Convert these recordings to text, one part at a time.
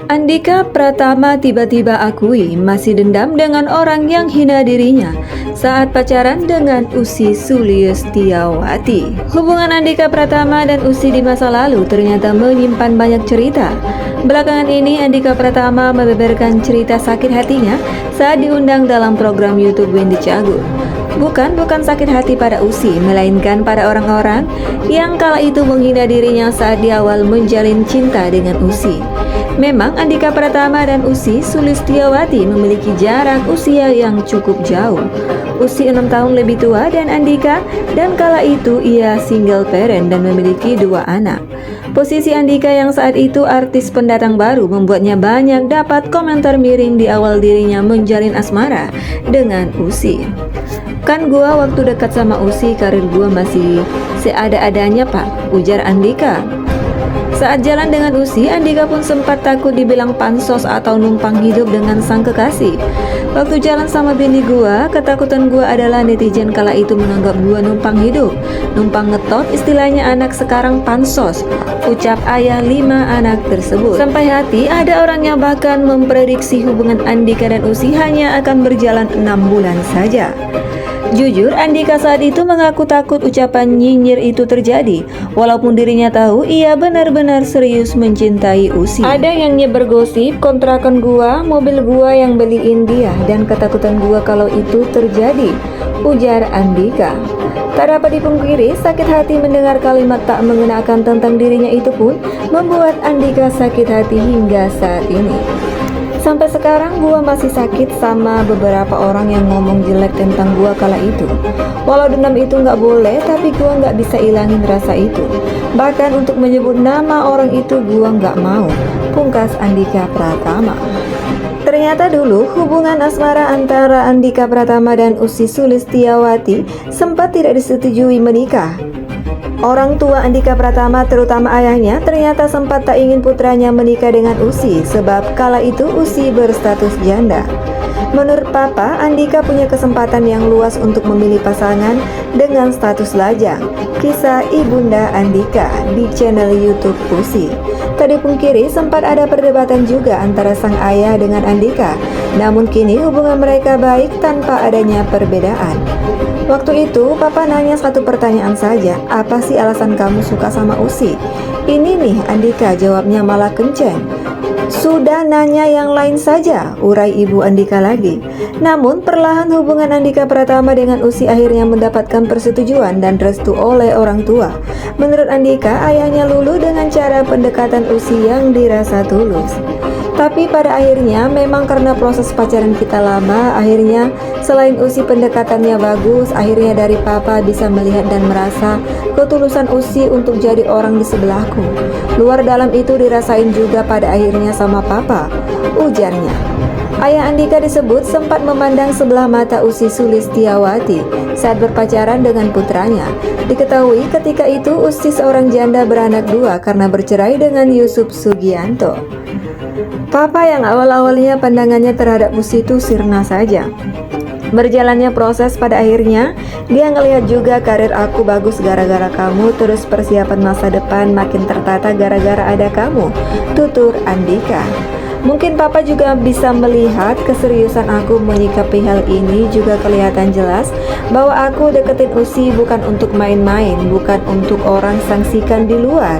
Andika Pratama tiba-tiba akui masih dendam dengan orang yang hina dirinya saat pacaran dengan Ussy Sulistyawati. Hubungan Andika Pratama dan Ussy di masa lalu ternyata menyimpan banyak cerita. Belakangan ini Andika Pratama membeberkan cerita sakit hatinya saat diundang dalam program YouTube Wendy Cagur. Bukan sakit hati pada Ussy, melainkan pada orang-orang yang kala itu menghina dirinya saat di awal menjalin cinta dengan Ussy. Memang Andika Pratama dan Ussy Sulistyawati memiliki jarak usia yang cukup jauh. Ussy 6 tahun lebih tua dan Andika, dan kala itu ia single parent dan memiliki 2 anak. Posisi Andika yang saat itu artis pendatang baru membuatnya banyak dapat komentar miring di awal dirinya menjalin asmara dengan Ussy. Kan gua waktu dekat sama Ussy karir gua masih seada-adanya pak, ujar Andika. Saat jalan dengan Ussy, Andika pun sempat takut dibilang pansos atau numpang hidup dengan sang kekasih. Waktu jalan sama bini gua, ketakutan gua adalah netizen kala itu menganggap gua numpang hidup, numpang ngetot, istilahnya anak sekarang pansos, ucap ayah 5 anak tersebut. Sampai hati ada orang yang bahkan memprediksi hubungan Andika dan Ussy hanya akan berjalan 6 bulan saja. Jujur, Andika saat itu mengaku takut ucapan nyinyir itu terjadi, walaupun dirinya tahu ia benar-benar serius mencintai Ussy. Ada yang nyebar gosip kontrakan gua, mobil gua yang beliin dia, dan ketakutan gua kalau itu terjadi, ujar Andika. Tak dapat dipungkiri, sakit hati mendengar kalimat tak mengenakan tentang dirinya itu pun membuat Andika sakit hati hingga saat ini. Sampai sekarang gua masih sakit sama beberapa orang yang ngomong jelek tentang gua kala itu. Walau dendam itu nggak boleh, tapi gua nggak bisa ilangin rasa itu. Bahkan untuk menyebut nama orang itu gua nggak mau, pungkas Andika Pratama. Ternyata dulu hubungan asmara antara Andika Pratama dan Ussy Sulistyawati sempat tidak disetujui menikah. Orang tua Andika Pratama, terutama ayahnya, ternyata sempat tak ingin putranya menikah dengan Ussy sebab kala itu Ussy berstatus janda. Menurut papa, Andika punya kesempatan yang luas untuk memilih pasangan dengan status lajang. Kisah Ibunda Andika di channel YouTube Ussy. Tak dipungkiri sempat ada perdebatan juga antara sang ayah dengan Andika. Namun kini hubungan mereka baik tanpa adanya perbedaan. Waktu itu, papa nanya satu pertanyaan saja, apa sih alasan kamu suka sama Ussy? Ini nih, Andika jawabnya malah kenceng. Sudah nanya yang lain saja, urai ibu Andika lagi. Namun, perlahan hubungan Andika Pratama dengan Ussy akhirnya mendapatkan persetujuan dan restu oleh orang tua. Menurut Andika, ayahnya luluh dengan cara pendekatan Ussy yang dirasa tulus. Tapi pada akhirnya memang karena proses pacaran kita lama, akhirnya selain Ussy pendekatannya bagus, akhirnya dari papa bisa melihat dan merasa ketulusan Ussy untuk jadi orang di sebelahku. Luar dalam itu dirasain juga pada akhirnya sama papa, ujarnya. Ayah Andika disebut sempat memandang sebelah mata Ussy Sulistyawati saat berpacaran dengan putranya. Diketahui ketika itu Ussy seorang janda beranak 2 karena bercerai dengan Yusuf Sugianto. Papa yang awal-awalnya pandangannya terhadap Ussy itu sirna saja. Berjalannya proses pada akhirnya dia ngelihat juga karir aku bagus gara-gara kamu, terus persiapan masa depan makin tertata gara-gara ada kamu, tutur Andika. Mungkin papa juga bisa melihat keseriusan aku menyikapi hal ini, juga kelihatan jelas bahwa aku deketin Ussy bukan untuk main-main, bukan untuk orang saksikan di luar,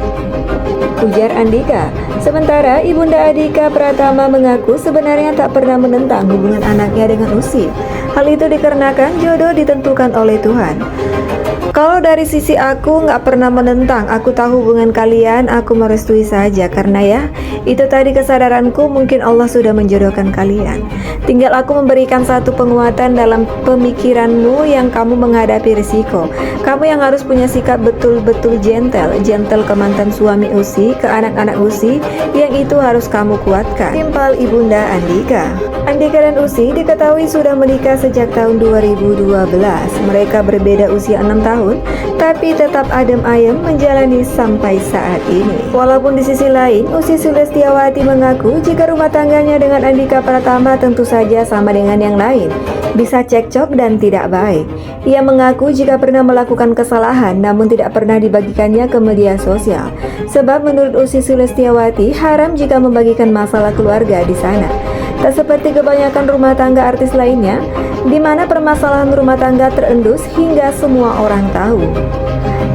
ujar Andika. Sementara Ibunda Andika Pratama mengaku sebenarnya tak pernah menentang hubungan anaknya dengan Ussy. Hal itu dikarenakan jodoh ditentukan oleh Tuhan. Kalau dari sisi aku nggak pernah menentang, aku tahu hubungan kalian, aku merestui saja karena ya itu tadi kesadaranku, mungkin Allah sudah menjodohkan kalian. Tinggal aku memberikan satu penguatan dalam pemikiranmu yang kamu menghadapi risiko. Kamu yang harus punya sikap betul-betul gentle ke mantan suami Ussy, ke anak-anak Ussy, yang itu harus kamu kuatkan. Timpal Ibunda Andika. Andika dan Ussy diketahui sudah menikah sejak tahun 2012. Mereka berbeda usia 6 tahun. tahun, tapi tetap adem ayem menjalani sampai saat ini. Walaupun di sisi lain, Ussy Sulistyawati mengaku jika rumah tangganya dengan Andhika Pratama tentu saja sama dengan yang lain, bisa cekcok dan tidak baik. Ia mengaku jika pernah melakukan kesalahan namun tidak pernah dibagikannya ke media sosial. Sebab menurut Ussy Sulistyawati, haram jika membagikan masalah keluarga di sana. Tak seperti kebanyakan rumah tangga artis lainnya, di mana permasalahan rumah tangga terendus hingga semua orang tahu.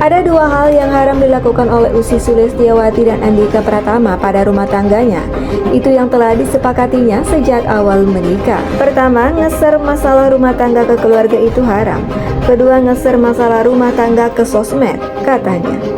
Ada dua hal yang haram dilakukan oleh Ussy Sulistyawati dan Andhika Pratama pada rumah tangganya. Itu yang telah disepakatinya sejak awal menikah. Pertama, nge-share masalah rumah tangga ke keluarga itu haram. Kedua, nge-share masalah rumah tangga ke sosmed, katanya.